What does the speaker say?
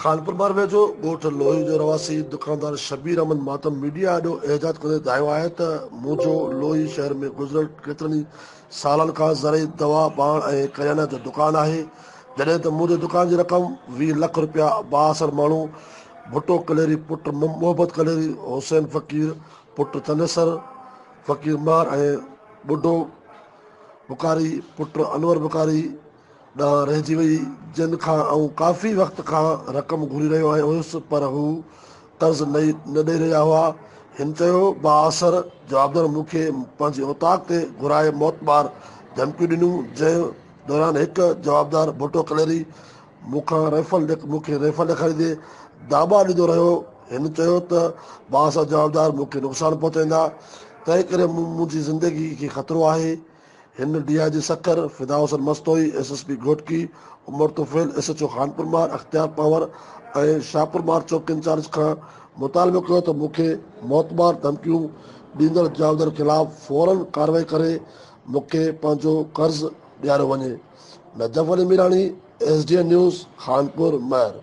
خانپورمهر वेझो ॻोठ लोही जो रवासी दुकानदार शबीर अहमद महेतम मीडिया ॾो एहतजाज कंदे ॿुधायो आहे त मुंहिंजो लोही शहर में गुज़िरियल केतिरनि सालनि खां ज़रई दवा बाण ऐं करियाना जो दुकान आहे। जॾहिं त मुंहिंजे दुकान जी रक़म 20 लख रुपया बासर माण्हू भुट्टो कलेरी पुट मोहब्बत कलेरी हुसैन फ़कीर पुट चनेसर फ़कीर महर ऐं ॿुढो बुकारी पुट अनवर बुकारी ॾांहुं रहिजी वई, जिन खां काफ़ी वक़्त खां रक़म घुरी रहियो हुयुसि पर हू कर्ज़ न ॾेई रहिया हुआ। हिन चयो बाअसर जवाबदार मूंखे पंहिंजे औताक ते घुराए मौतबार धमकियूं ॾिनियूं, जंहिं दौरान हिकु जवाबदार भुट्टो कलेरी मूंखे रेफल ॾेखारींदे दाबा ॾींदो रहियो। हिन चयो त बाअसर जवाबदार मूंखे नुक़सानु पहुचाईंदा, तंहिं करे मुंहिंजी ज़िंदगी खे ख़तरो आहे। हिन डीआईजी सकर फिदा हुसैन मस्तोई एसएसपी घोटकी उमर तुफैल एसएचओ खानपुरमहर अख्तियार पावर ऐं शाहपुरमहर चौकी इंचार्ज खां मुतालबो कयो त मूंखे मौतबार धमकियूं ॾींदड़ जवाबदार ख़िलाफ़ फौरन कार्रवाई करे मूंखे पंहिंजो कर्ज़ ॾियारियो वञे। Najaf Ali Mirani SDN news खानपुरमहर।